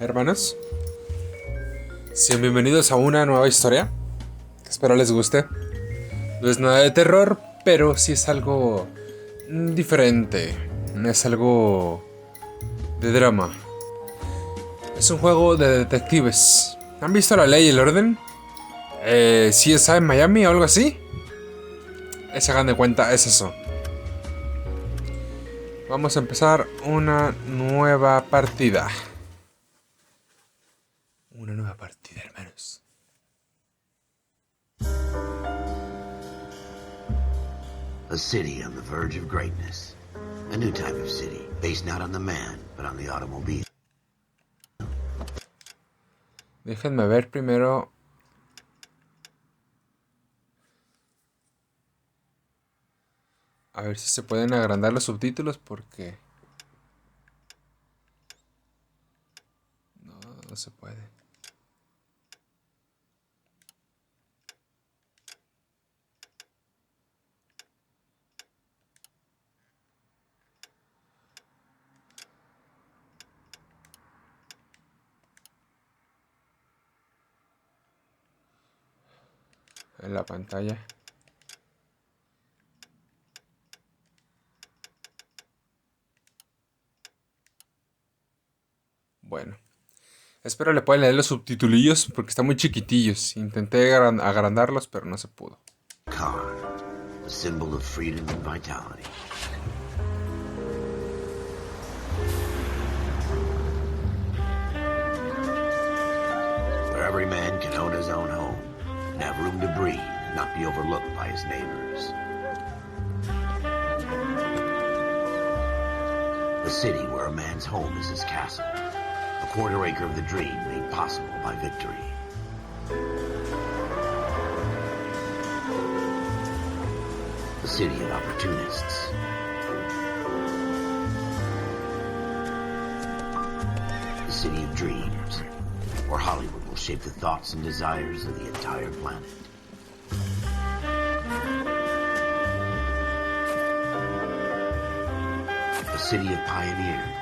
hermanos. Sean bienvenidos a una nueva historia. Espero les guste. No es nada de terror, pero sí es algo diferente. Es algo de drama. Es un juego de detectives. ¿Han visto La Ley y el Orden? ¿Sí está en Miami o algo así? Se hagan de cuenta, es eso. Vamos a empezar una nueva partida. Una nueva partida, hermanos. A city on the verge of greatness. A new type of city, based not on the man, but on the automobile. Déjenme ver primero. A ver si se pueden agrandar los subtítulos porque... No se puede. En la pantalla. Bueno. Espero le puedan leer los subtitulillos porque están muy chiquitillos. Intenté agrandarlos, pero no se pudo. Car, a symbol of freedom and vitality. Where every man can own his own home and have room to breathe and not be overlooked by his neighbors. A city where a man's home is his castle. A quarter acre of the dream made possible by victory. A city of opportunists. A city of dreams, where Hollywood will shape the thoughts and desires of the entire planet. A city of pioneers.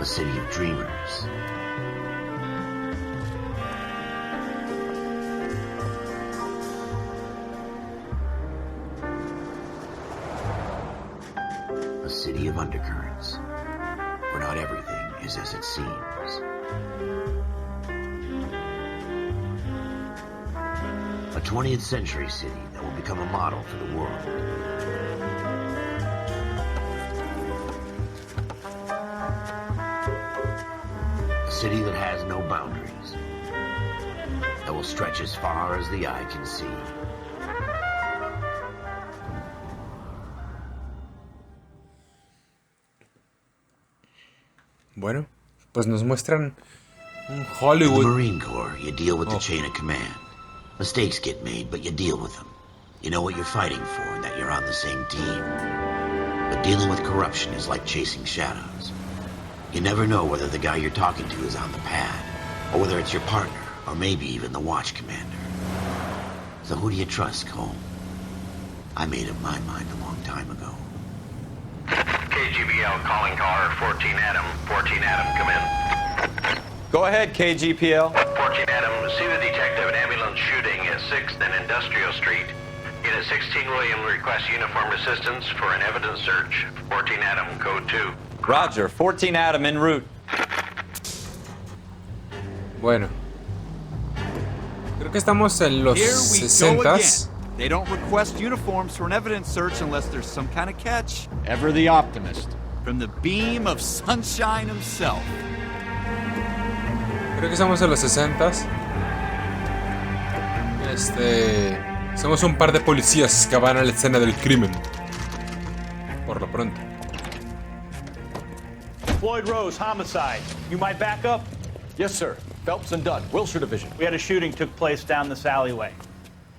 A city of dreamers. A city of undercurrents, where not everything is as it seems. A 20th century city that will become a model for the world. A city that has no boundaries, that will stretch as far as the eye can see. Bueno, pues nos muestran un In the Hollywood. Marine Corps, you deal with the chain of command. Mistakes get made, but you deal with them. You know what you're fighting for and that you're on the same team. But dealing with corruption is like chasing shadows. You never know whether the guy you're talking to is on the pad, or whether it's your partner, or maybe even the watch commander. So who do you trust, Cole? I made up my mind a long time ago. KGBL calling caller 14 Adam. 14 Adam, come in. Go ahead, KGPL. 14 Adam, see the detective an ambulance shooting at 6th and Industrial Street. Unit 16 William requests uniformed assistance for an evidence search. 14 Adam, code 2. Roger, 14 Adam en route. Bueno. Creo que estamos en los Here we go 60s. again. They don't request uniforms for an evidence search unless there's some kind of catch. Ever the optimist. From the beam of sunshine himself. Creo que estamos en los 60s. Somos un par de policías que van a la escena del crimen. Por lo pronto. Floyd Rose, homicide. You might back up? Yes, sir. Phelps and Dunn, Wilshire Division. We had a shooting took place down this alleyway.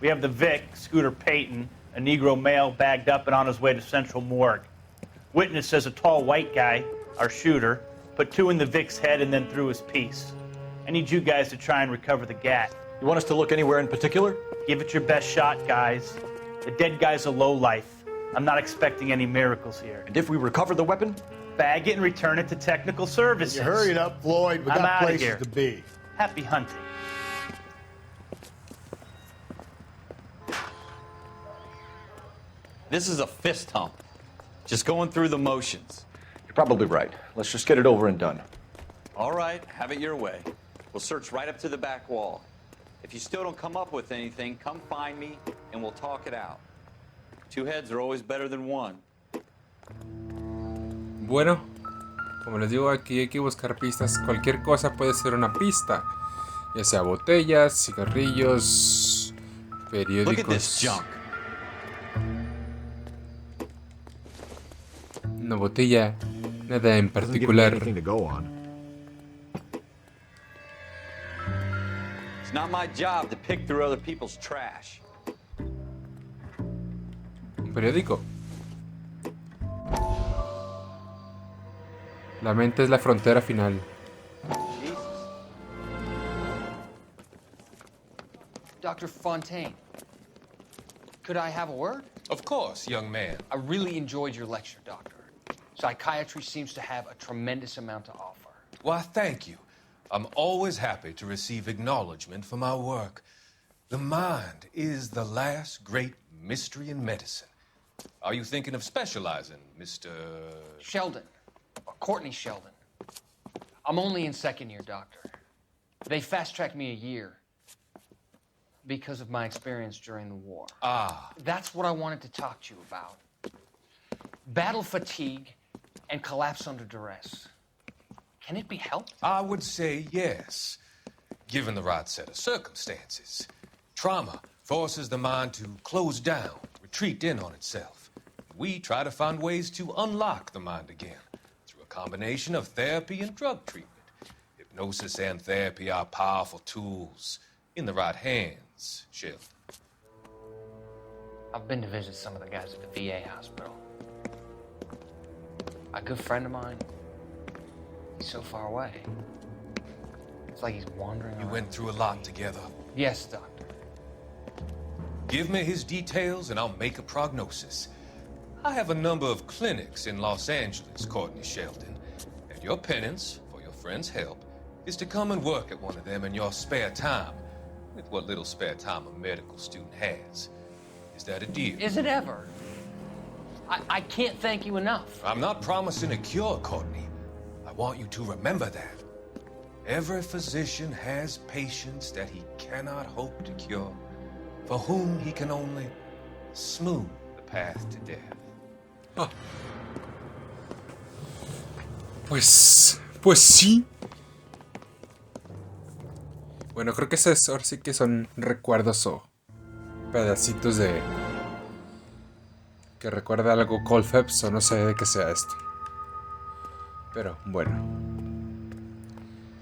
We have the Vic, Scooter Payton, a Negro male bagged up and on his way to Central Morgue. Witness says a tall white guy, our shooter, Put 2 in the Vic's head and then through his piece. I need you guys to try and recover the gat. You want us to look anywhere in particular? Give it your best shot, guys. The dead guy's a lowlife. I'm not expecting any miracles here. And if we recover the weapon? Bag it and return it to technical services. You hurry it up, Floyd. We I'm got outta places here. to be. Happy hunting. This is a fist hump. Just going through the motions. You're probably right. Let's just get it over and done. All right, have it your way. We'll search right up to the back wall. If you still don't come up with anything, come find me and we'll talk it out. 2 heads are always better than 1. Bueno, como les digo, aquí hay que buscar pistas. Cualquier cosa puede ser una pista. Ya sea botellas, cigarrillos, Look at this periódicos. junk. Una botella, nada en Doesn't give me particular. anything to go on. It's not my job to pick through other people's trash. Un periódico. La mente es la frontera final. Jesus. Dr. Fontaine, could I have a word? Of course, young man. I really enjoyed your lecture, Doctor. Psychiatry seems to have a tremendous amount to offer. Why, thank you. I'm always happy to receive acknowledgement for my work. The mind is the last great mystery in medicine. Are you thinking of specializing, Mr. Sheldon, or Courtney Sheldon. I'm only in 2nd year, Doctor. They fast-tracked me a year because of my experience during the war. Ah, That's what I wanted to talk to you about. Battle fatigue and collapse under duress. Can it be helped? I would say yes, given the right set of circumstances. Trauma forces the mind to close down, retreat in on itself. We try to find ways to unlock the mind again through a combination of therapy and drug treatment. Hypnosis and therapy are powerful tools in the right hands, Sheldon. I've been to visit some of the guys at the VA hospital. A good friend of mine, he's so far away. It's like he's wandering You around. went through a lot together. Yes, Doctor. Give me his details and I'll make a prognosis. I have a number of clinics in Los Angeles, Courtney Sheldon, and your penance, for your friend's help, is to come and work at one of them in your spare time, with what little spare time a medical student has. Is that a deal? Is it ever? I can't thank you enough. I'm not promising a cure, Courtney. I want you to remember that. Every physician has patients that he cannot hope to cure, for whom he can only smooth the path to death. Pues sí. Bueno, creo que esos ahora sí que son recuerdos o pedacitos de que recuerda algo Cold Phelps o no sé de qué sea esto. Pero bueno.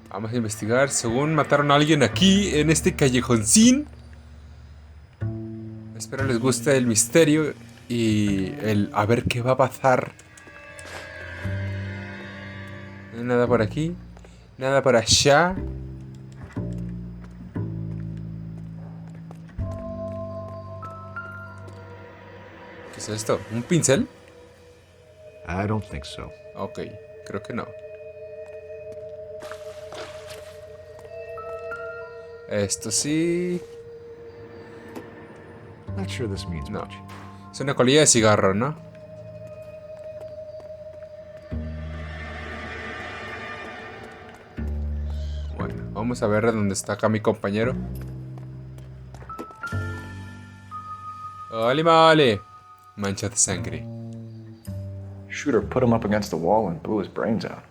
Vamos a investigar. Según mataron a alguien aquí en este callejoncín. Espero les guste el misterio y el a ver qué va a pasar. No hay nada por aquí. Nada por allá. ¿Qué es esto? ¿Un pincel? I don't think so. Ok, creo que no. Esto sí. Not sure this means No. much. Es una colilla de cigarro, ¿no? Bueno, vamos a ver dónde está acá mi compañero. ¡Ole, mole! Mancha de sangre. Shooter put him up against the wall and blew his brains out.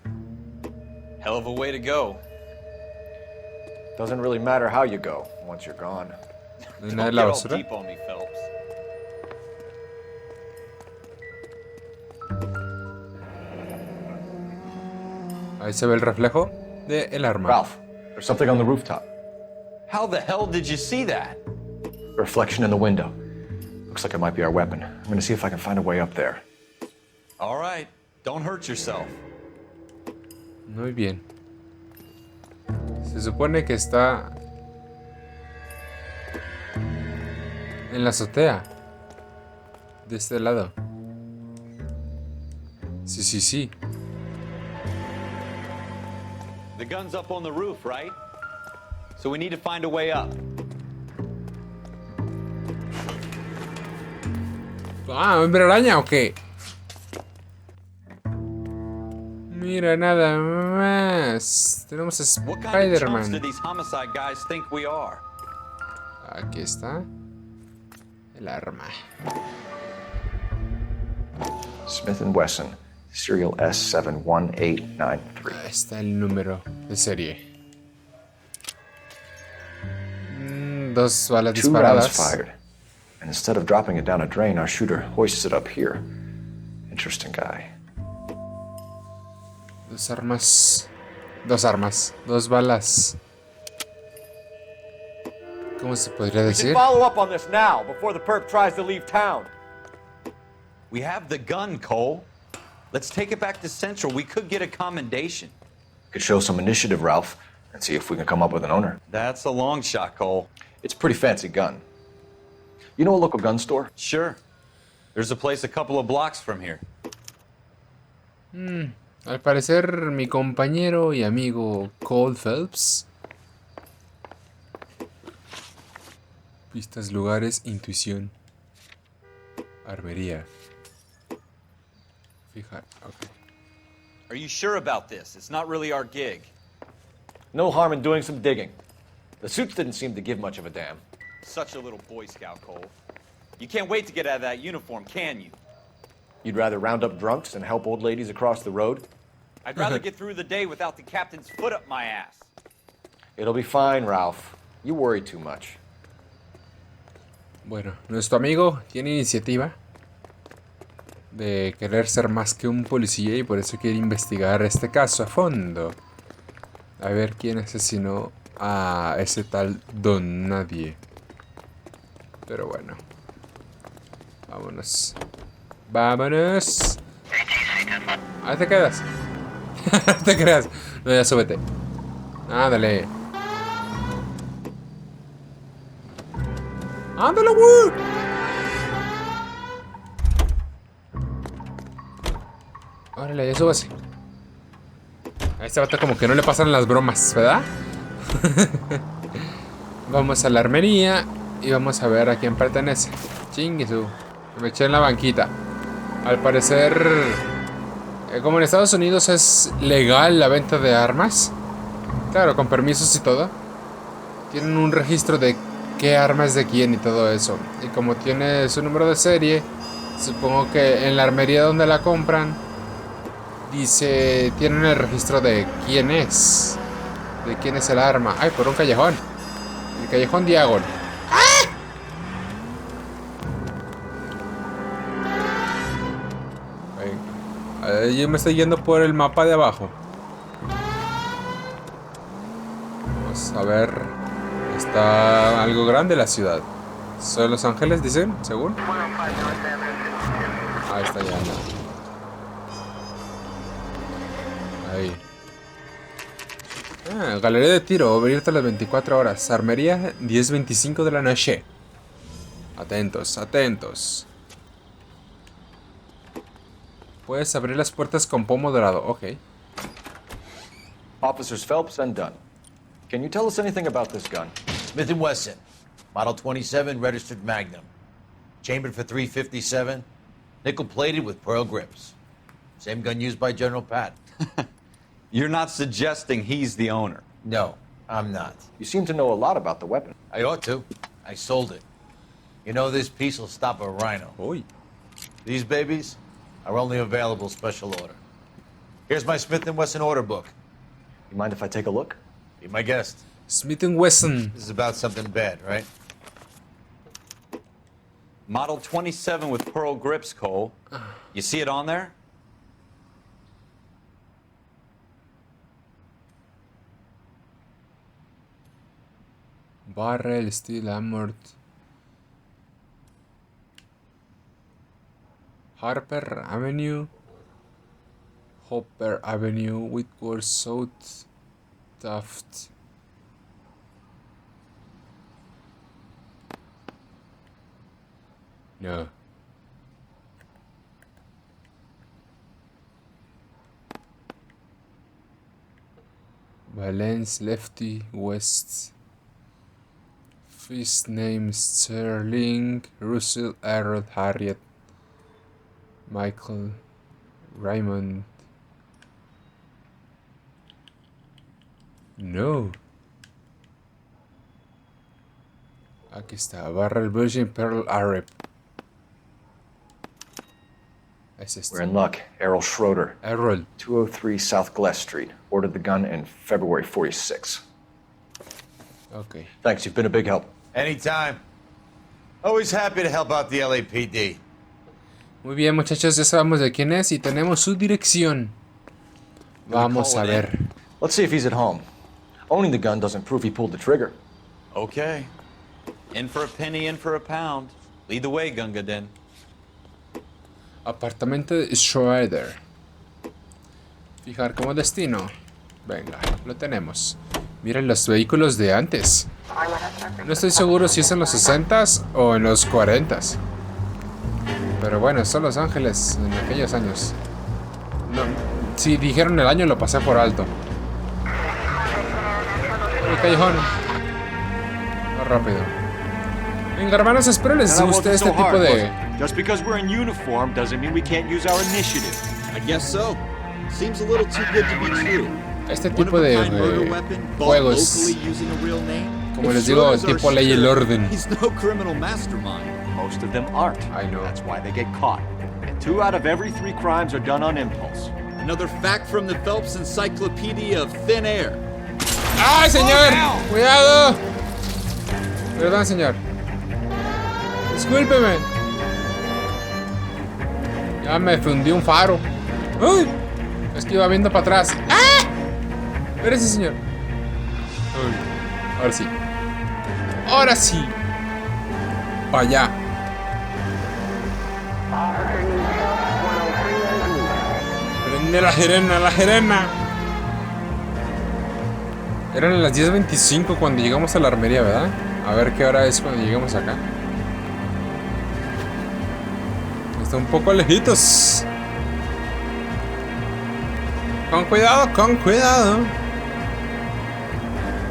Hell of a way to go. Doesn't really matter how you go once you're gone. ¿No hay Don't nada en get la all basura? deep on me, Phelps. Ahí se ve el reflejo del arma. Ralph, there's something on the rooftop. How the hell did you see that? Reflection in the window. Looks like it might be our weapon. I'm gonna see if I can find a way up there. All right, don't hurt yourself. Muy bien. Se supone que está en la azotea. De este lado. Sí, sí, sí. The gun's up on the roof, right? So we need to find a way up. Ah, ¿hombre araña o qué? Mira, nada más. Tenemos a What kind of chumps do Spider-Man. these homicide guys think we are? Aquí está. El arma. Smith & Wesson, serial S71893. Ahí está el número de serie. 2 balas 2 rounds disparadas. fired. And instead of dropping it down a drain, our shooter hoists it up here. Interesting guy. 2 armas. 2 armas. 2 balas. ¿Cómo se podría decir? Follow up on this now, before the perp tries to leave town. We have the gun, Cole. Let's take it back to Central. We could get a commendation. Could show some initiative, Ralph, and see if we can come up with an owner. That's a long shot, Cole. It's a pretty fancy gun. You know a local gun store? Sure. There's a place a couple of blocks from here. Al parecer, mi compañero y amigo Cole Phelps. Pistas, lugares, intuición. Armería. Fijar, ok. Are you sure about this? It's not really our gig. No harm in doing some digging. The suits didn't seem to give much of a damn. Such a little Boy Scout, Cole. You can't wait to get out of that uniform, can you? You'd rather round up drunks than help old ladies across the road? I'd rather get through the day without the captain's foot up my ass. It'll be fine, Ralph. You worry too much. Bueno, nuestro amigo tiene iniciativa de querer ser más que un policía y por eso quiere investigar este caso a fondo. A ver quién asesinó a ese tal Don Nadie. Pero bueno. Vámonos. Vámonos. Ahí te quedas. No te creas. No, ya súbete. Ándale. ¡Ándale, güey! Órale, ya súbase. A este vato como que no le pasan las bromas, ¿verdad? Vamos a la armería y vamos a ver a quién pertenece. Chinguesu. Me eché en la banquita. Al parecer, como en Estados Unidos es legal la venta de armas. Claro, con permisos y todo. Tienen un registro de qué arma es de quién y todo eso. Y como tiene su número de serie, supongo que en la armería donde la compran, dice, tienen el registro de quién es. De quién es el arma. Ay, por un callejón. El callejón Diagon. Yo me estoy yendo por el mapa de abajo. Vamos a ver. Está algo grande la ciudad. ¿Son Los Ángeles, dicen? Según. Ahí está ya. Ahí. Galería de tiro, abierta a las 24 horas. Armería, 10:25 de la noche. Atentos, atentos. Puedes abrir las puertas con pomo dorado. Ok. Officers Phelps and Dunn. Can you tell us anything about this gun? Smith & Wesson, Model 27, registered Magnum. Chambered for .357, nickel-plated with pearl grips. Same gun used by General Pat. You're not suggesting he's the owner? No, I'm not. You seem to know a lot about the weapon. I ought to. I sold it. You know, this piece will stop a rhino. Uy. These babies are only available special order. Here's my Smith & Wesson order book. You mind if I take a look? Be my guest. Smith & Wesson. This is about something bad, right? Model 27 with pearl grips, Cole. You see it on there? Barrel, Steel, Armored. Harper Avenue. Hopper Avenue, Whitworth South, Taft. No. Valence, Lefty, West. First name Sterling, Russell, Harold, Harriet, Michael, Raymond. No. Aquí está, Barrel Virgin Pearl Arab. Es este. We're in luck. Errol Schroeder. Errol. 203 South Glass Street. Ordered the gun in February 46. Okay. Thanks, you've been a big help. Anytime. Always happy to help out the LAPD. Muy bien, muchachos, ya sabemos de quién es y tenemos su dirección. Vamos a ver. Let's see if he's at home. Owning the gun doesn't prove he pulled the trigger. Okay. In for a penny, in for a pound. Lead the way, Gunga Din. Apartamento de Schroeder. Fijar como destino. Venga, lo tenemos. Miren los vehículos de antes. No estoy seguro si es en los 60s o en los 40s. Pero bueno, son Los Ángeles en aquellos años. No, si dijeron el año lo pasé por alto. El callejón. Más rápido. Venga, hermanos, espero les guste este tipo de... Just because we're in uniform doesn't mean we can't use our initiative. I guess so. Seems a little too good to be true. Este tipo de juegos, como les digo, tipo Ley y el Orden. He's no criminal mastermind. Most of them aren't. I know. That's why they get caught. And 2 out of every 3 crimes are done on impulse. Another fact from the Phelps Encyclopedia of Thin Air. ¡Ay, señor! ¡Cuidado! Perdón, señor. Discúlpeme. Ya me fundió un faro. ¡Uy! Es que iba viendo para atrás. ¡Ah! Gracias, señor. Uy. Ahora sí. Ahora sí. Para allá. Prende la sirena, la sirena. Eran las 10:25 cuando llegamos a la armería, ¿verdad? A ver qué hora es cuando lleguemos acá. Está un poco lejitos. Con cuidado, con cuidado.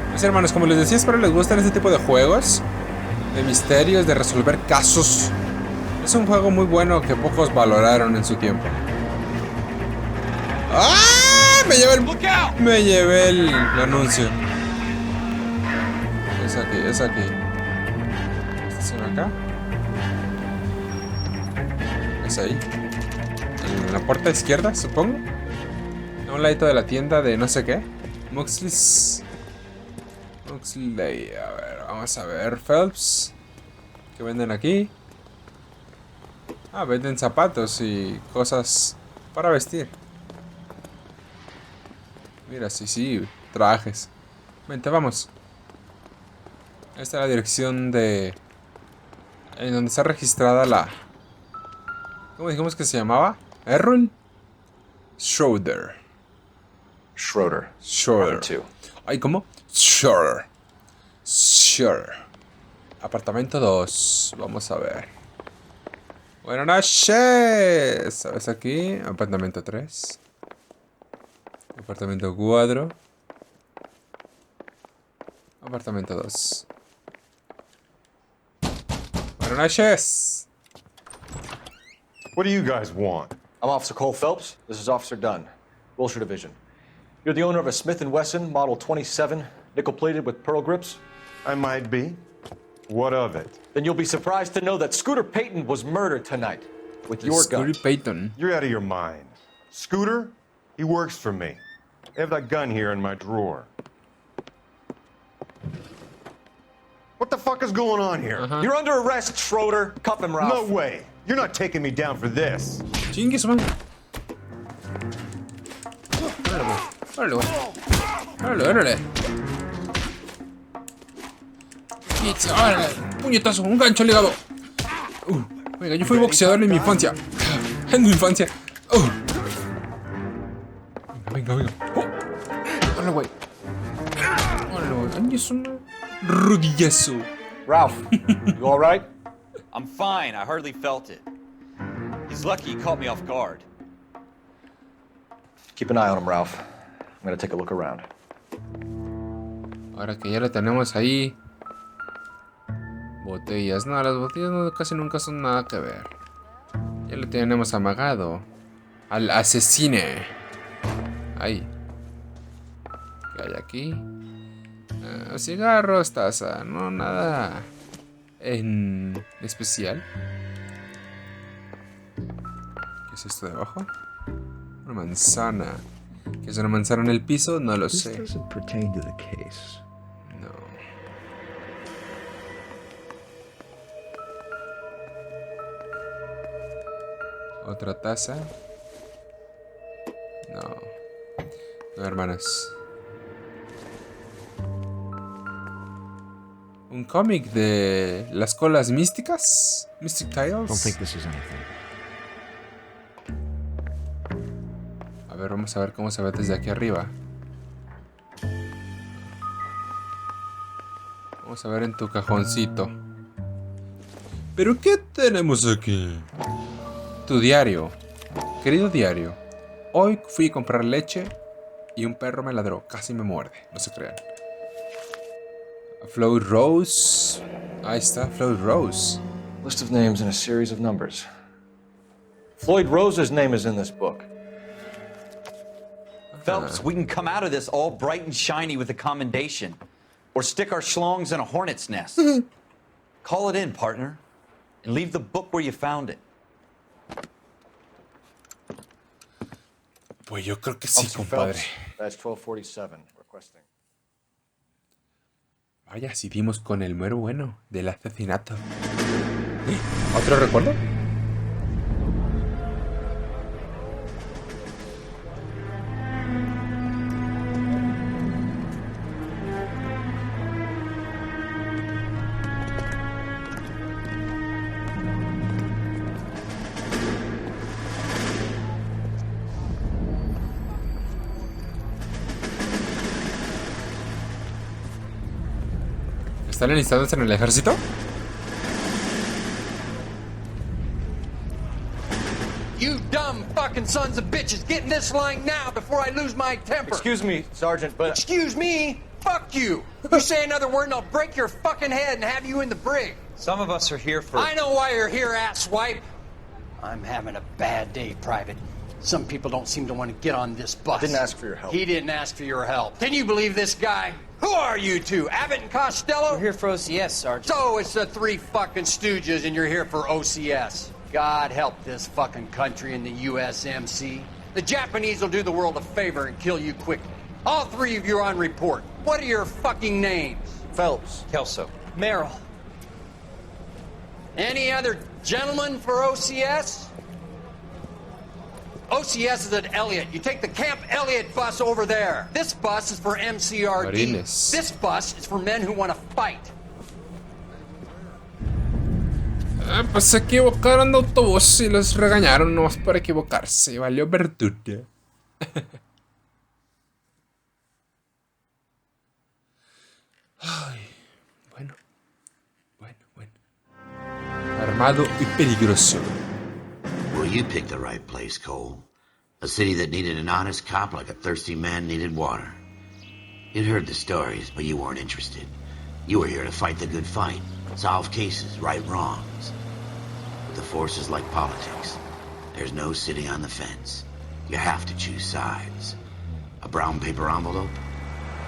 Pues hermanos, como les decía, espero les gusten este tipo de juegos. De misterios, de resolver casos. Es un juego muy bueno que pocos valoraron en su tiempo. ¡Ah! Me llevé el anuncio. Es aquí, es aquí. Estación acá. Es ahí. En la puerta izquierda, supongo. A un ladito de la tienda de no sé qué. Muxley. A ver, vamos a ver. Phelps. ¿Qué venden aquí? Ah, venden zapatos y cosas para vestir. Mira, sí, trajes. Vente, vamos. Esta es la dirección de... En donde está registrada la... ¿Cómo dijimos que se llamaba? Errol Schroeder. Schroeder. 2. Ay, ¿cómo? Schroeder. Apartamento 2. Vamos a ver. Buenas noches. ¿Sabes aquí? Apartamento 3. Apartamento 4. Apartamento 2. Buenas noches. What do you guys want? I'm Officer Cole Phelps. This is Officer Dunn, Wilshire Division. You're the owner of a Smith & Wesson Model 27, nickel-plated with pearl grips? I might be. What of it? Then you'll be surprised to know that Scooter Payton was murdered tonight with your gun. Scooter Payton. You're out of your mind. Scooter? He works for me. I have that gun here in my drawer. What the fuck is going on here? You're under arrest, Schroeder. Cuff him, Ralph. No way. You're not taking me down for this. Chingue su madre. Órale. Órale. Puñetazo, un gancho ligado. Venga, yo fui boxeador en mi infancia. En mi infancia. Venga, venga. Hola, güey. Hola, güey. Ay, es un rodillazo. Ralph, you all right? I'm fine. I hardly felt it. He's lucky he caught me off guard. Keep an eye on him, Ralph. I'm gonna take a look around. Ahora que ya lo tenemos ahí. Botellas. No, las botellas casi nunca son nada que ver. Ya lo tenemos amagado. Al asesine. Ahí. ¿Qué hay aquí? Cigarros, taza. No, nada en especial. ¿Qué es esto de abajo? Una manzana. ¿Qué es una manzana en el piso? No lo sé. No. Otra taza. No. No, hermanas. Un cómic de las colas místicas. Mystic Tales. A ver, vamos a ver cómo se ve desde aquí arriba. Vamos a ver en tu cajoncito. ¿Pero qué tenemos aquí? Tu diario. Querido diario. Hoy fui a comprar leche y un perro me ladró. Casi me muerde. No se crean. Floyd Rose. Ahí está, Floyd Rose. List of names and a series of numbers. Floyd Rose's name is in this book. Phelps, we can come out of this all bright and shiny with a commendation. Or stick our schlongs in a hornet's nest. Call it in, partner. And leave the book where you found it. Pues yo creo que sí, compadre. That's 1247. Requesting. Vaya, si dimos con el mero bueno del asesinato. ¿Otro recuerdo? ¿Están enlistándose en el ejército? You dumb fucking sons of bitches, get in this line now before I lose my temper. Excuse me, Sergeant, but... Excuse me? Fuck you. You say another word and I'll break your fucking head and have you in the brig. Some of us are here for... I know why you're here, asswipe. I'm having a bad day, Private. Some people don't seem to want to get on this bus. Didn't ask for your help. He didn't ask for your help. Can you believe this guy? Who are you two? Abbott and Costello? We're here for OCS, Sergeant. So it's the three fucking stooges and you're here for OCS. God help this fucking country and the USMC. The Japanese will do the world a favor and kill you quickly. All three of you are on report. What are your fucking names? Phelps. Kelso. Merrill. Any other gentlemen for OCS? OCS is at Elliott. You take the Camp Elliott bus over there. This bus is for MCRD. Marines. This bus is for men who want to fight. Pues se equivocaron de autobús y los regañaron nomás por equivocarse. Valió verdura. Ay, bueno. Armado y peligroso. Well, you picked the right place, Cole. A city that needed an honest cop like a thirsty man needed water. You'd heard the stories, but you weren't interested. You were here to fight the good fight, solve cases, right wrongs. But the force is like politics. There's no sitting on the fence. You have to choose sides. A brown paper envelope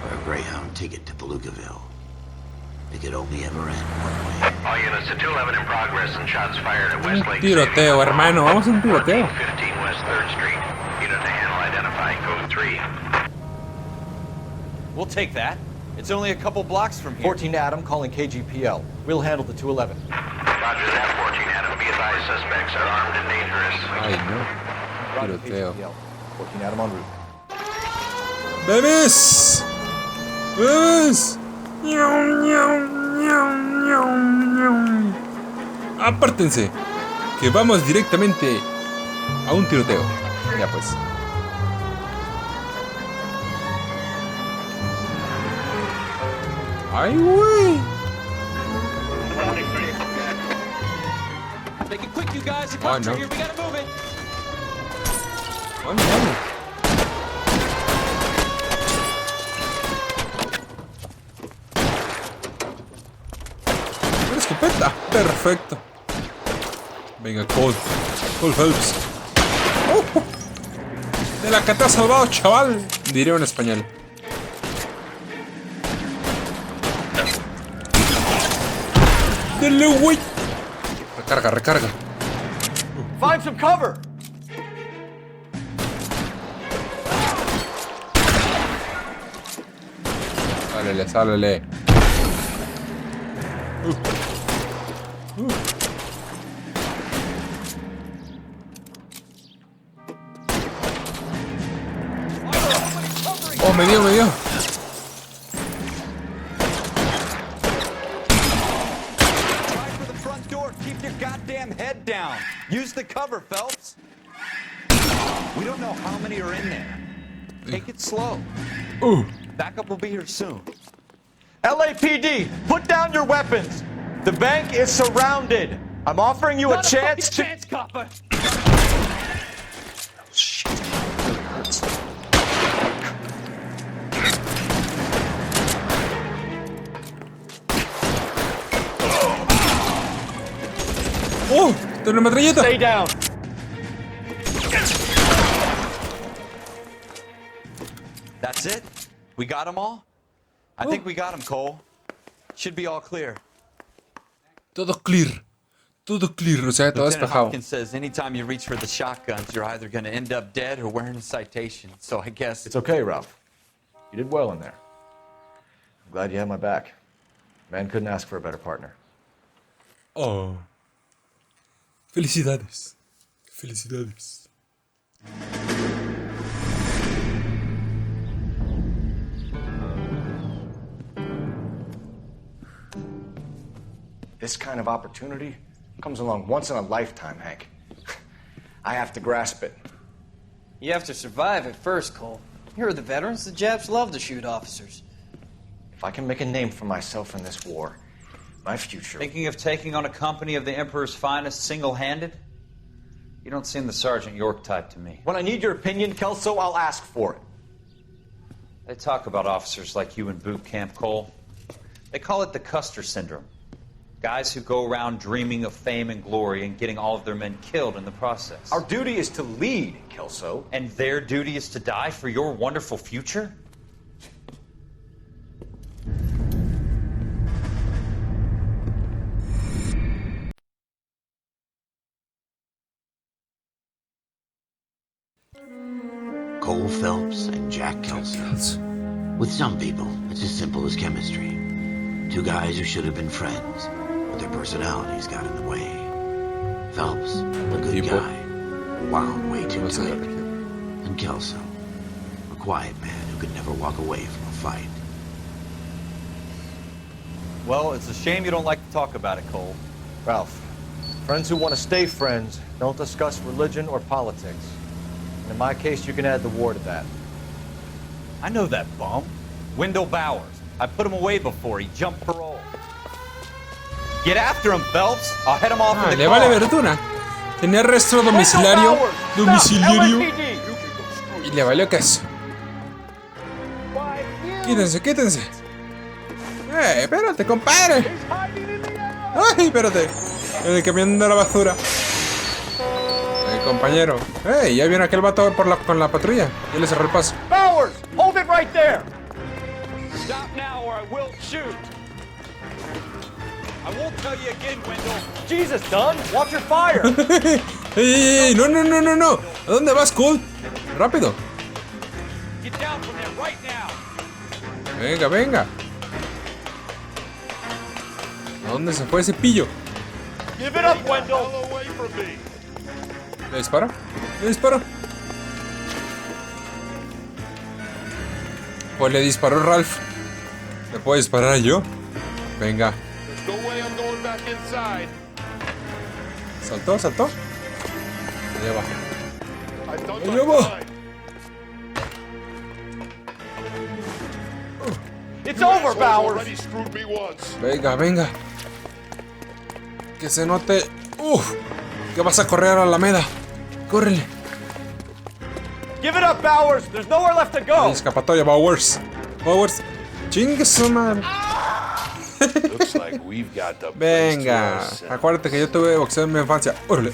or a Greyhound ticket to Palookaville. It could only ever end one way. All units to 211 in progress and shots fired at Westlake. Tiroteo, hermano. Vamos a un tiroteo. 15 West 3rd Street. Unit to handle identify code 3. We'll take that. It's only a couple blocks from here. 14 Adam calling KGPL. We'll handle the 211. Roger that, 14 Adam. Be advised, suspects are armed and dangerous. Ay, no. Roger, Tiroteo. KGPL. 14 Adam en route. ¡Bebés! ¡Bebés! Apártense, que vamos directamente a un tiroteo. Ya pues. ¡Ay, güey! Make it quick, you guys. The Oh, cops no. are here. We gotta move it. ¡Ay, no! ¡Una escopeta! ¡Perfecto! Venga, Cole. Cole Phelps. ¡De la que te has salvado, chaval! Diré en español. ¡Dale, güey! Recarga, recarga. Find some cover! Sálele, sálele. Oh, me dio, me dio. Try for the front door. Keep your goddamn head down. Use the cover, Phelps. We don't know how many are in there. Take it slow. Backup will be here soon. LAPD, put down your weapons. The bank is surrounded. I'm offering you a chance to... Chance, copper. ¡Oh! ¡Tiene una metralleta! Stay down. That's it? We got them all? I think we got them, Cole. Should be all clear. Todo clear. Todo clear, o sea, todo Lieutenant despejado. Hopkins says anytime you reach for the shotguns, you're either going to end up dead or wearing a citation. So I guess... It's okay, Ralph. You did well in there. I'm glad you had my back. Man couldn't ask for a better partner. Oh. Felicidades. Felicidades. This kind of opportunity comes along once in a lifetime, Hank. I have to grasp it. You have to survive it first, Cole. Here are the veterans. The Japs love to shoot officers. If I can make a name for myself in this war, my future... Thinking of taking on a company of the Emperor's finest single-handed? You don't seem the Sergeant York type to me. When I need your opinion, Kelso, I'll ask for it. They talk about officers like you in boot camp, Cole. They call it the Custer syndrome. Guys who go around dreaming of fame and glory and getting all of their men killed in the process. Our duty is to lead, Kelso. And their duty is to die for your wonderful future? Cole Phelps and Jack Kelso. With some people, it's as simple as chemistry. Two guys who should have been friends, but their personalities got in the way. Phelps, a good guy, wound way too tight. And Kelso, a quiet man who could never walk away from a fight. Well, it's a shame you don't like to talk about it, Cole. Ralph, friends who want to stay friends don't discuss religion or politics. And in my case, you can add the war to that. I know that bum. Wendell Bowers. I put him away before. He jumped parole. Get after him, Phelps. I'll head him off in the Le car. vale verdura. Tenía arresto domiciliario. Domiciliario. Y le valió queso. Quítense, quítense. Espérate, compadre. Ay, espérate. En el camión de la basura. Compañero. Ya viene aquel vato con la patrulla. Ya le cerró el paso. Bowers, hold it right there. Stop now or I will shoot. I won't tell you again, Wendell. Jesus, Dunn, watch your fire. ¡Ey! ¡No, no, no, no, no! ¿A dónde vas, Colt? ¡Rápido! Get down from there right now. Venga, venga. ¿A dónde se fue ese pillo? Give it up, Wendell. ¿Le dispara? ¿Le dispara? Pues le disparó Ralph. ¿Le puedo disparar yo? Venga. ¿Saltó? ¿Saltó? Allá va. Allá va. It's over, Bowers. Venga, venga. Que se note. Que vas a correr a la Alameda. Córrele. Give it up, Bowers. There's nowhere left to go. Escapatoria, Bowers. Bowers. Chingue su madre. Venga. Acuérdate que yo tuve boxeo en mi infancia. Órale.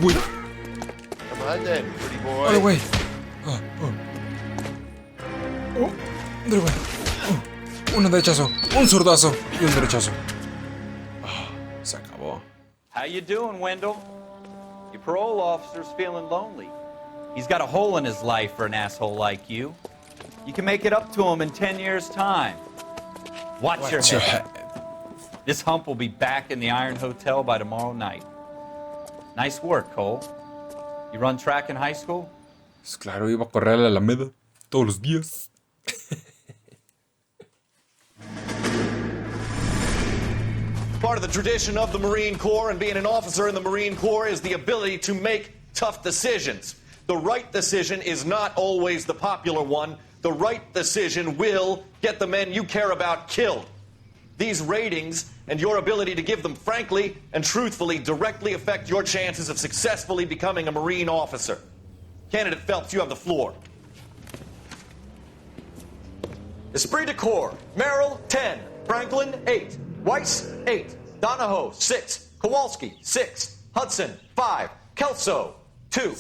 Güey. Órale, güey. Dale, güey. Un derechazo. Un zurdazo. Y un derechazo. Se acabó. How you doing, Wendell? Your parole officer's feeling lonely. He's got a hole in his life for an asshole like you. You can make it up to him in 10 years' time. Watch your head. This hump will be back in the Iron Hotel by tomorrow night. Nice work, Cole. You run track in high school? Pues claro, iba a correr a la Alameda todos los días. Part of the tradition of the Marine Corps and being an officer in the Marine Corps is the ability to make tough decisions. The right decision is not always the popular one. The right decision will get the men you care about killed. These ratings and your ability to give them frankly and truthfully directly affect your chances of successfully becoming a Marine officer. Candidate Phelps, you have the floor. Esprit de Corps, Merrill, 10. Franklin, 8. Weiss, 8. Donahoe, 6. Kowalski, 6. Hudson, 5. Kelso, 2.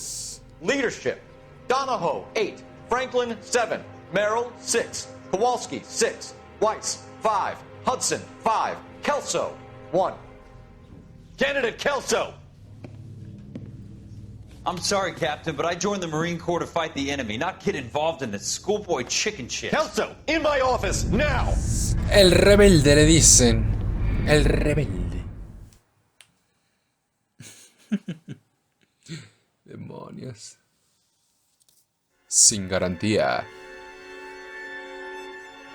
Leadership, Donahoe, 8. Franklin, 7. Merrill, 6. Kowalski, 6. Weiss, 5. Hudson, 5. Kelso, 1. Candidate Kelso! I'm sorry, Captain, but I joined the Marine Corps to fight the enemy, not get involved in this schoolboy chicken shit. Kelso, in my office, now! El rebelde, le dicen. El rebelde. Demonios. Sin garantía.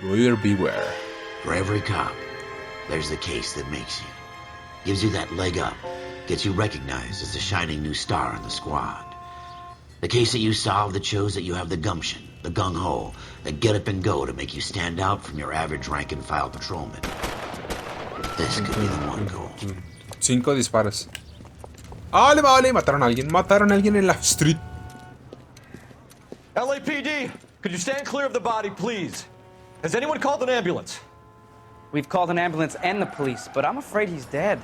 Buyer beware. For every cop, there's the case that makes you. Gives you that leg up. Gets you recognized as the shining new star in the squad. The case that you solve that shows that you have the gumption, the gung-ho, the get up and go to make you stand out from your average rank-and-file patrolman. This could be the one goal. 5 disparos. ¡Vale, vale! Mataron a alguien. Mataron a alguien en la street. LAPD, could you stand clear of the body, please? Has anyone called an ambulance? We've called an ambulance and the police, but I'm afraid he's dead.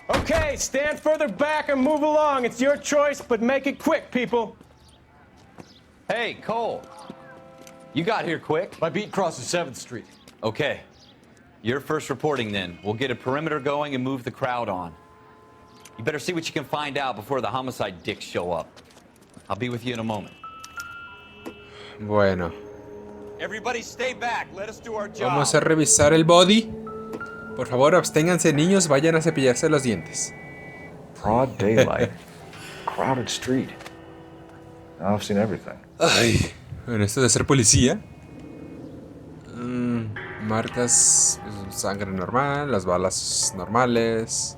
Okay, stand further back and move along. It's your choice, but make it quick, people. Hey, Cole. You got here quick. My beat crosses 7th Street. Okay. You're first reporting then. We'll get a perimeter going and move the crowd on. You better see what you can find out before the homicide dicks show up. I'll be with you in a moment. Bueno. Everybody stay back. Let us do our job. Vamos a revisar el body. Por favor, absténganse, niños. Vayan a cepillarse los dientes. Broad daylight. Crowded street. Now I've seen everything. Ay. Bueno, esto de ser policía. Marcas. Sangre normal. Las balas normales.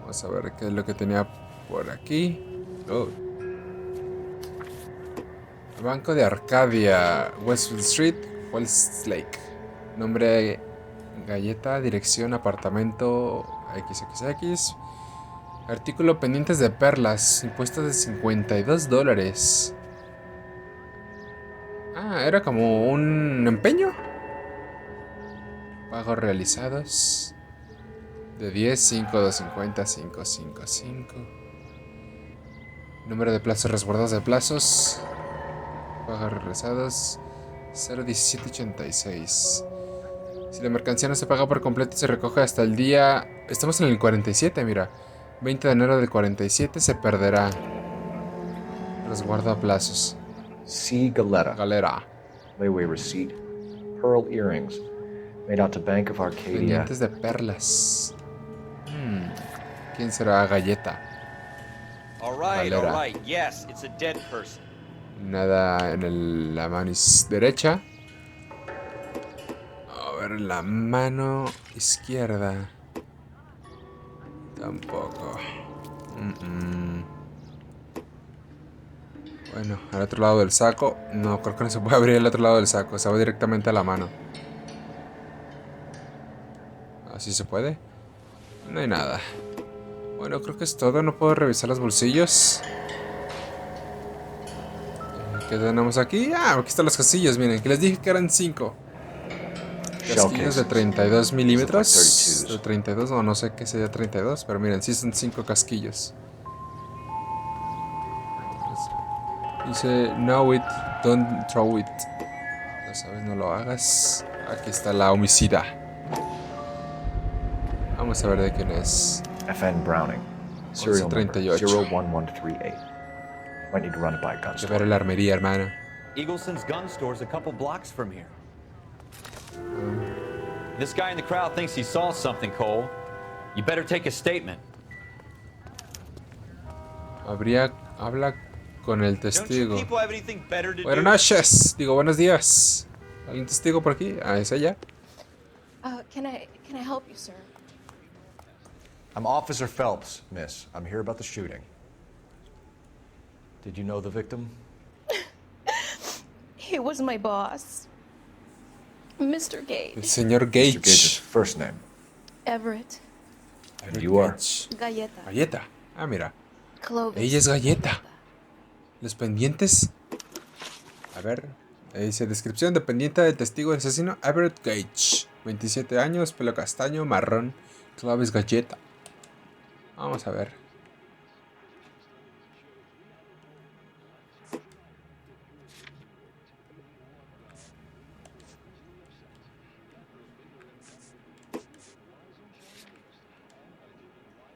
Vamos a ver qué es lo que tenía por aquí. Oh. Banco de Arcadia. Westfield Street. Westlake. Nombre: galleta. Dirección: apartamento XXX. Artículo: pendientes de perlas. Impuestos de $52. Ah, era como un empeño. Pagos realizados. De 10, 5, 250, 5, 5, 5. Número de plazos resguardados de plazos. Pagos realizados. 01786. Si la mercancía no se paga por completo, se recoge hasta el día... Estamos en el 47, mira. 20 de enero del 47 se perderá. Resguardo a plazos. C. Galera. Galera. Layaway receipt. Pearl earrings. Made out to Bank of Arcadia. Pendientes de perlas. ¿Quién será Galleta? All right, Galera. all right. Yes, it's a dead person. Nada en la mano derecha. A ver, la mano izquierda. Tampoco. Bueno, al otro lado del saco. No, creo que no se puede abrir el otro lado del saco. Se va directamente a la mano. Así se puede. No hay nada. Bueno, creo que es todo. No puedo revisar los bolsillos. ¿Qué tenemos aquí? Ah, aquí están los casquillos. Miren, que les dije que eran 5. Casquillos de 32 milímetros. De 32, no sé qué sería 32. Pero miren, sí son 5 casquillos. Dice, know it, don't throw it. Ya sabes, no lo hagas. Aquí está la homicida. Vamos a ver de quién es. FN Browning. Serial number 38. 01138. Might need to run it by a gun Hay que store. ver la armería, hermano. Eagleson's gun store's a couple blocks from here. This guy in the crowd thinks he saw something, Cole. You better take a statement. Habla con el Don't you testigo. people have anything better to Buenas do? noches. Digo, buenos días. ¿Algún testigo por aquí? Ah, es ella. Can I help you, sir? I'm Officer Phelps, miss. I'm here about the shooting. Did you know the victim? He was my boss, Mr. Gage. El señor Gage. Mr. Gage's first name. Everett. And you are? Galleta. Galleta. Ah, mira. Clovis. Ella es Galleta. Los pendientes. A ver. Dice descripción de pendiente del testigo del asesino Everett Gage. 27 años, pelo castaño, marrón. Clovis Galleta. Vamos a ver.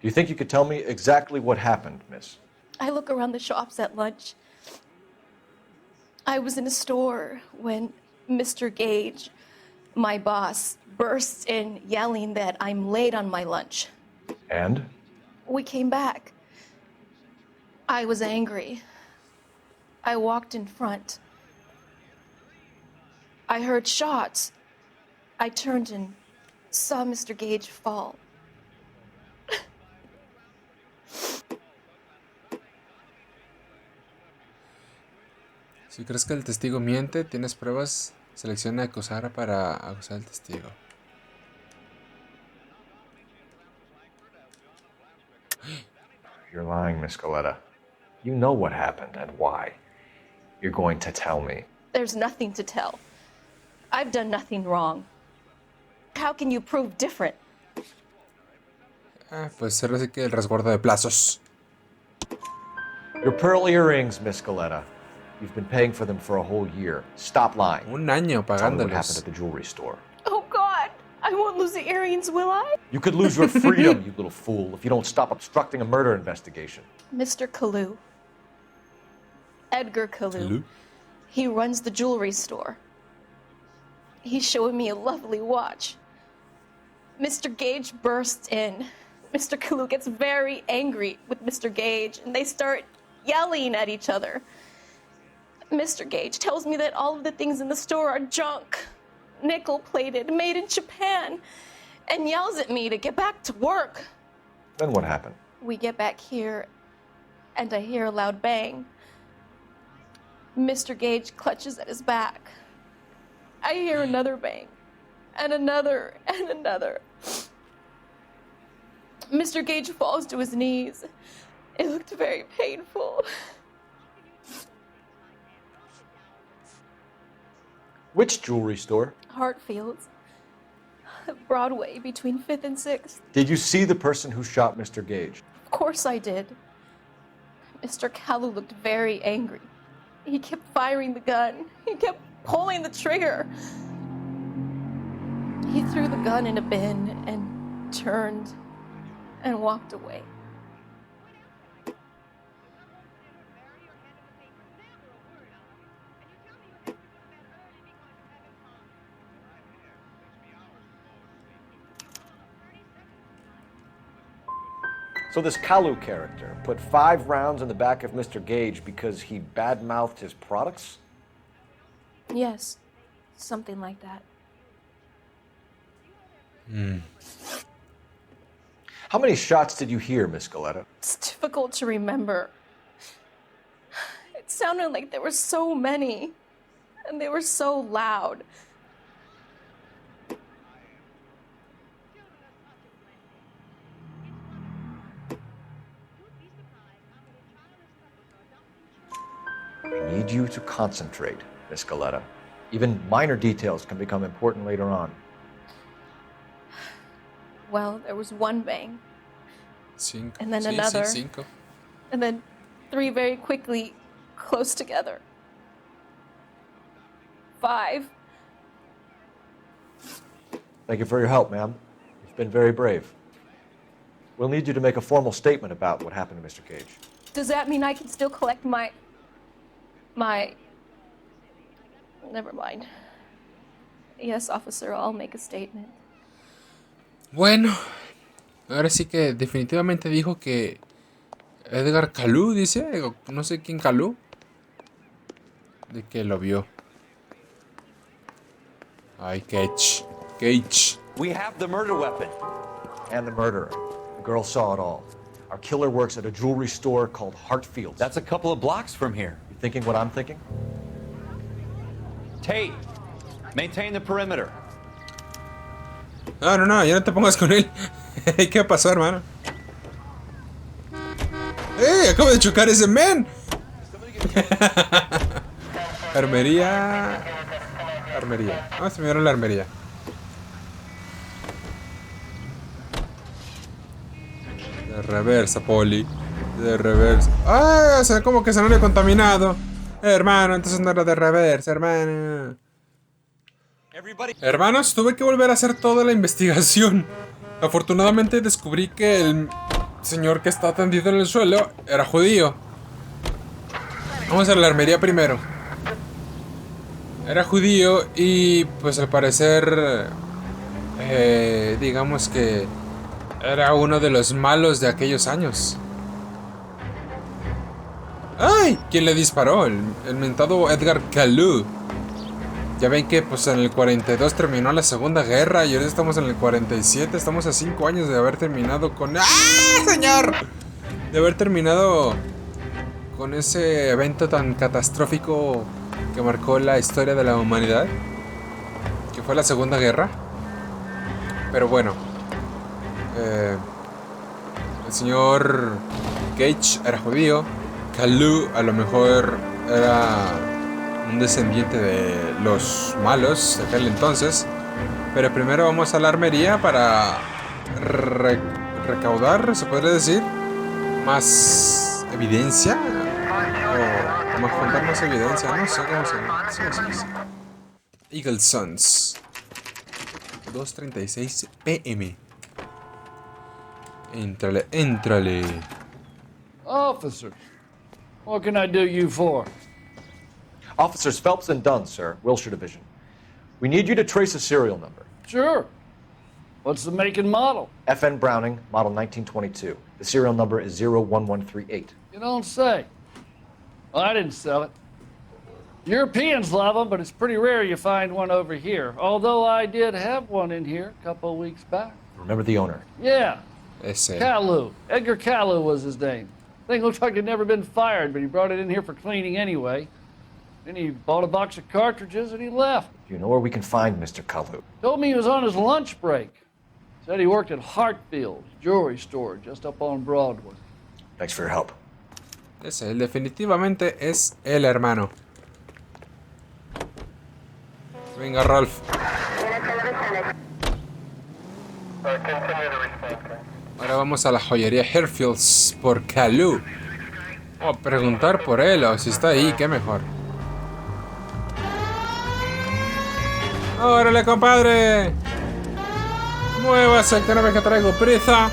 Do you think you could tell me exactly what happened, miss? I look around the shops at lunch. I was in a store when Mr. Gage, my boss, bursts in yelling that I'm late on my lunch. And? We came back. I was angry. I walked in front. I heard shots. I turned and saw Mr. Gage fall. Si crees que el testigo miente, tienes pruebas, selecciona acusar para acusar al testigo. You're lying, Miss Galetta. You know what happened and why. You're going to tell me. There's nothing to tell. I've done nothing wrong. How can you prove different? Pues ser así que el resguardo de plazos. Your pearl earrings, Miss Galetta. You've been paying for them for a whole year. Stop lying. Un año Tell me what happened pagándolos. at the jewelry store. Oh, God! I won't lose the earrings, will I? You could lose your freedom, you little fool, if you don't stop obstructing a murder investigation. Mr. Kalu. Edgar Kalu. He runs the jewelry store. He's showing me a lovely watch. Mr. Gage bursts in. Mr. Kalu gets very angry with Mr. Gage, and they start yelling at each other. Mr. Gage tells me that all of the things in the store are junk, nickel-plated, made in Japan, and yells at me to get back to work. Then what happened? We get back here, and I hear a loud bang. Mr. Gage clutches at his back. I hear another bang, and another, and another. Mr. Gage falls to his knees. It looked very painful. Which jewelry store? Hartfield's. Broadway, between 5th and 6th. Did you see the person who shot Mr. Gage? Of course I did. Mr. Kalu looked very angry. He kept firing the gun. He kept pulling the trigger. He threw the gun in a bin and turned and walked away. So this Kalu character put 5 rounds in the back of Mr. Gage because he badmouthed his products? Yes, something like that. How many shots did you hear, Miss Galetta? It's difficult to remember. It sounded like there were so many, and they were so loud. We need you to concentrate, Miss Galetta. Even minor details can become important later on. Well, there was one bang. Cinco. And then Sí, another. sí, cinco. And then 3 very quickly, close together. 5. Thank you for your help, ma'am. You've been very brave. We'll need you to make a formal statement about what happened to Mr. Cage. Does that mean I can still collect my... Never mind. Yes, officer, I'll make a statement. Bueno, ahora sí que definitivamente dijo que Edgar Calú, dice, o no sé quién Calú, de que lo vio. Ay, Cage. Cage. We have the murder weapon. And the murderer. The girl saw it all. Our killer works at a jewelry store called Hartfield's. That's a couple of blocks from here. You thinking what I'm thinking? Tate, maintain the perimeter. No, ya no te pongas con él. ¿Qué pasó, hermano? Acabo de chocar ese men. Armería. Vamos primero a la armería. De reversa, Poli. De reversa. Ah, o sea, como que se no le ha contaminado. Hermano, entonces no era de reversa, hermano. Hermanos, tuve que volver a hacer toda la investigación. Afortunadamente descubrí que el señor que está tendido en el suelo era judío. Vamos a la armería primero. Era judío y pues al parecer digamos que era uno de los malos de aquellos años. ¡Ay! ¿Quién le disparó? El mentado Edgar Calú. Ya ven que pues en el 42 terminó la Segunda Guerra y ahora estamos en el 47. Estamos a 5 años de haber terminado con... ¡Ah, señor! De haber terminado con ese evento tan catastrófico que marcó la historia de la humanidad, que fue la Segunda Guerra. Pero bueno, el señor Cage era judío. Calú a lo mejor era un descendiente de los malos de aquel entonces. Pero primero vamos a la armería para recaudar, se podría decir, más evidencia. O más juntar más evidencia, no sé cómo se llama. Sí. Eagle Sons. 2:36 PM. Éntrale. Officers, what can I do you for? Officers Phelps and Dunn, sir, Wilshire Division. We need you to trace a serial number. Sure. What's the make and model? FN Browning, model 1922. The serial number is 01138. You don't say. Well, I didn't sell it. Europeans love them, but it's pretty rare you find one over here. Although I did have one in here a couple of weeks back. Remember the owner? Yeah. Ese. Calou. Edgar Calou was his name. Thing looked like it'd never been fired, but he brought it in here for cleaning anyway. Then he bought a box of cartridges and he left. Do you know where we can find Mr. Calou? Told me he was on his lunch break. Said he worked at Hartfield's jewelry store just up on Broadway. Thanks for your help. Ese, definitivamente es el hermano. Venga, Ralph. Ahora vamos a la joyería Hartfield's por Calou. O preguntar por él, o si está ahí, qué mejor. ¡Órale, compadre! Muévase, que no ve que traigo prisa.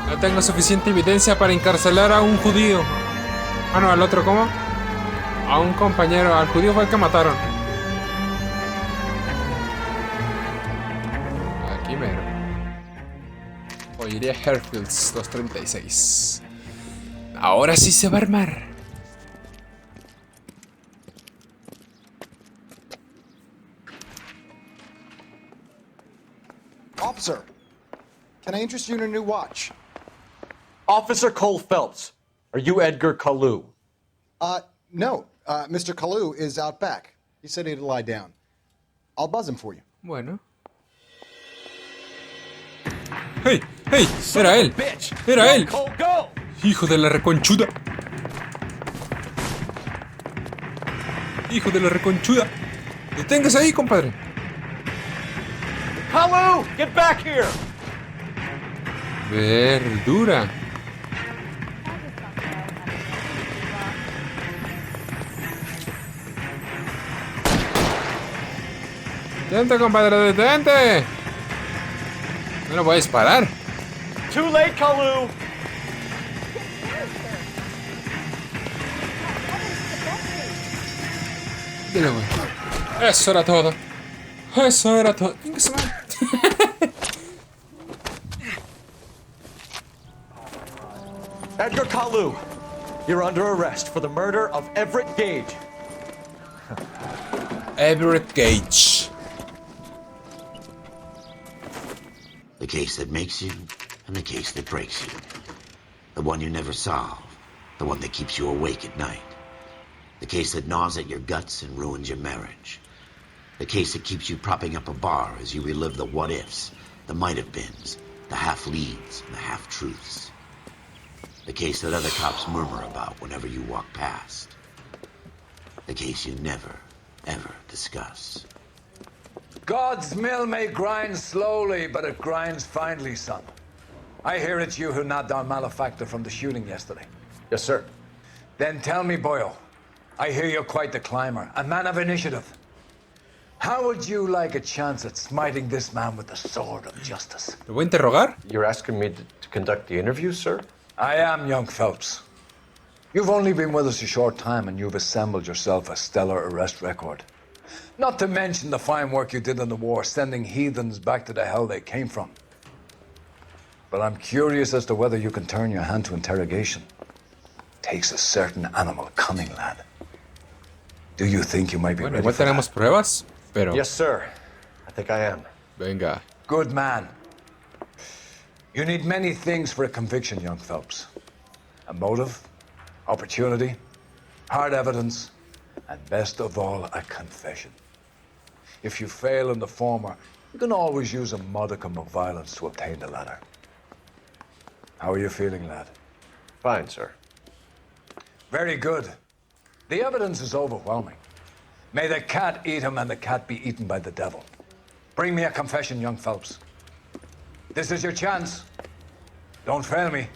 No tengo suficiente evidencia para encarcelar a un judío. Ah, no, al otro, ¿cómo? A un compañero. Al judío fue el que mataron. Aquí mero. Joyería Hartfield's 236. Ahora sí se va a armar. Officer, can I interest you in a new watch? Officer Cole Phelps, are you Edgar Calou? No. Mr. Kalu is out back. He said he'd lie down. I'll buzz him for you. Bueno. ¡Hey! ¡Hey! ¡Era él! ¡Era él! ¡Hijo de la reconchuda! ¡Hijo de la reconchuda! ¡Deténgase ahí, compadre! Kalu, get back here! Verdura. ¡Detente, compadre! ¡Detente! No le voy a disparar. Too late, Kalu! Dile, güey. Eso era todo. Eso era todo. Edgar Kalu, you're under arrest for the murder of Everett Gage. Everett Gage. The case that makes you and the case that breaks you. The one you never solve. The one that keeps you awake at night. The case that gnaws at your guts and ruins your marriage. The case that keeps you propping up a bar as you relive the what-ifs, the might-have-beens, the half-leads, and the half-truths. The case that other cops murmur about whenever you walk past. The case you never, ever discuss. God's mill may grind slowly, but it grinds finely, son. I hear it's you who nabbed our malefactor from the shooting yesterday. Yes, sir. Then tell me, Boyle, I hear you're quite the climber, a man of initiative. How would you like a chance at smiting this man with the sword of justice? ¿Lo voy a interrogar? You're asking me to conduct the interview, sir? I am, young Phelps. You've only been with us a short time and you've assembled yourself a stellar arrest record. Not to mention the fine work you did in the war, sending heathens back to the hell they came from. But I'm curious as to whether you can turn your hand to interrogation. Takes a certain animal cunning, lad. Do you think you might be Bueno, ready igual for tenemos that? pruebas, pero... Yes, sir. I think I am. Venga. Good man. You need many things for a conviction, young Phelps. A motive, opportunity, hard evidence, and best of all, a confession. If you fail in the former, you can always use a modicum of violence to obtain the latter. How are you feeling, lad? Fine, sir. Very good. The evidence is overwhelming. May the cat eat him and the cat be eaten by the devil. Bring me a confession, young Phelps. This is your chance. Don't fail me.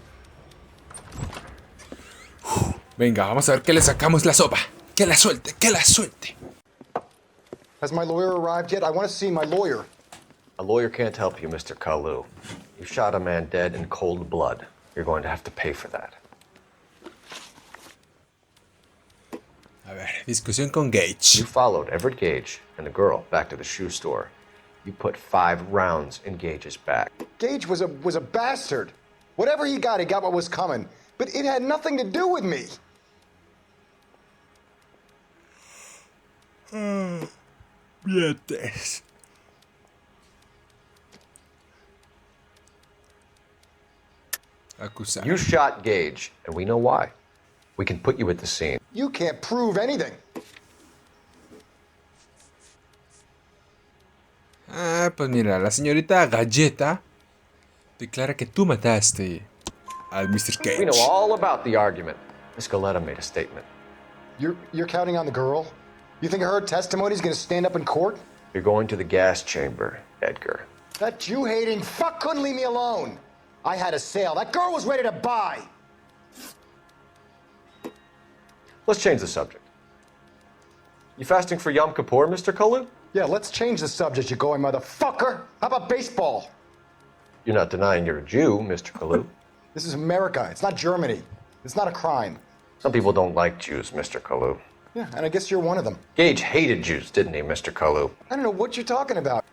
Venga, vamos a ver qué le sacamos la sopa. Que la suelte, que la suelte. Has my lawyer arrived yet? I want to see my lawyer. A lawyer can't help you, Mr. Kalu. You shot a man dead in cold blood. You're going to have to pay for that. A ver, discusión con Gage. You followed Everett Gage and the girl back to the shoe store. You put 5 rounds in Gage's back. Gage was a bastard. Whatever he got what was coming. But it had nothing to do with me. Vietes. Acusar. You shot Gage, and we know why. We can put you at the scene. You can't prove anything. Ah, pues mira, la señorita Galleta declara que tú mataste al Mr. Gage. We know all about the argument. Miss Galetta made a statement. You're counting on the girl? You think her testimony is going to stand up in court? You're going to the gas chamber, Edgar. That Jew-hating fuck couldn't leave me alone. I had a sale. That girl was ready to buy. Let's change the subject. You fasting for Yom Kippur, Mr. Kalu? Yeah, let's change the subject, you going motherfucker. How about baseball? You're not denying you're a Jew, Mr. Kalu. This is America. It's not Germany. It's not a crime. Some people don't like Jews, Mr. Kalu. Yeah, and I guess you're one of them. Gage hated Jews, didn't he, Mr. Kalu? I don't know what you're talking about.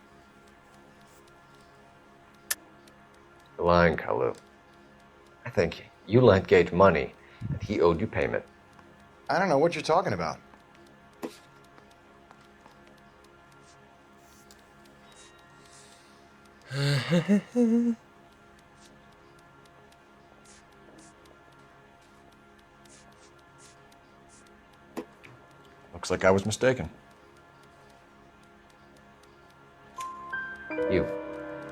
You're lying, Kalu. I think you lent Gage money, and he owed you payment. I don't know what you're talking about. Looks like I was mistaken. You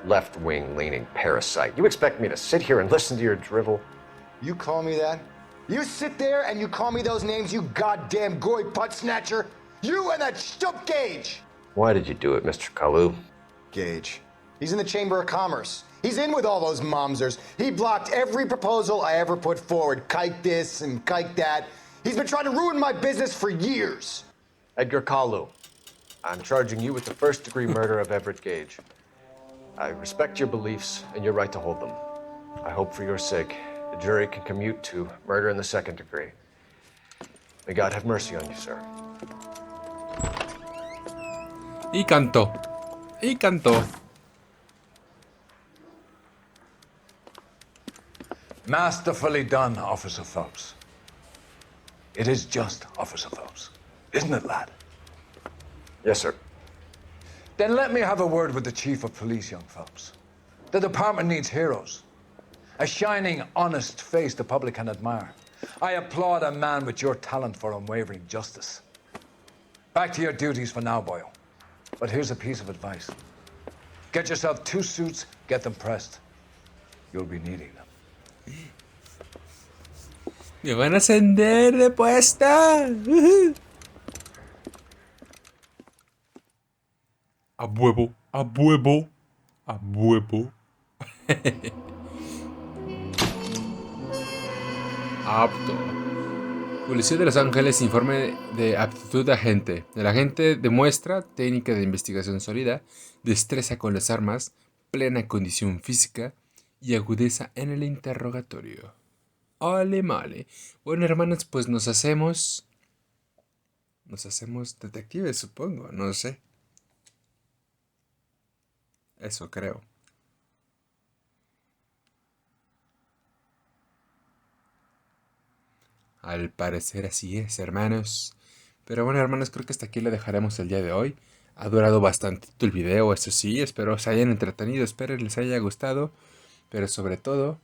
left-wing leaning parasite. You expect me to sit here and listen to your drivel? You call me that? You sit there and you call me those names, you goddamn goy putt snatcher? You and that stump Gage! Why did you do it, Mr. Kalu? Gage. He's in the Chamber of Commerce. He's in with all those momsers. He blocked every proposal I ever put forward. Kike this and kike that. He's been trying to ruin my business for years. Edgar Kalu, I'm charging you with the first-degree murder of Everett Gage. I respect your beliefs and your right to hold them. I hope for your sake the jury can commute to murder in the second degree. May God have mercy on you, sir. Y cantó. Y cantó. Masterfully done, Officer Phelps. It is just, Officer Phelps. Isn't it, lad? Yes, sir. Then let me have a word with the Chief of Police, young Phelps. The department needs heroes. A shining, honest face the public can admire. I applaud a man with your talent for unwavering justice. Back to your duties for now, boyo. But here's a piece of advice. Get yourself 2 suits, get them pressed. You'll be needing them. Me van a ascender de puesta. A huevo, a huevo, a huevo. Apto. Policía de Los Ángeles informe de aptitud de agente. El agente demuestra técnica de investigación sólida, destreza con las armas, plena condición física y agudeza en el interrogatorio. Ole male. Bueno, hermanos, pues nos hacemos detectives, supongo, no sé. Eso creo. Al parecer así es, hermanos. Pero bueno, hermanos, creo que hasta aquí lo dejaremos el día de hoy. Ha durado bastantito el video, eso sí. Espero se hayan entretenido, espero les haya gustado. Pero sobre todo,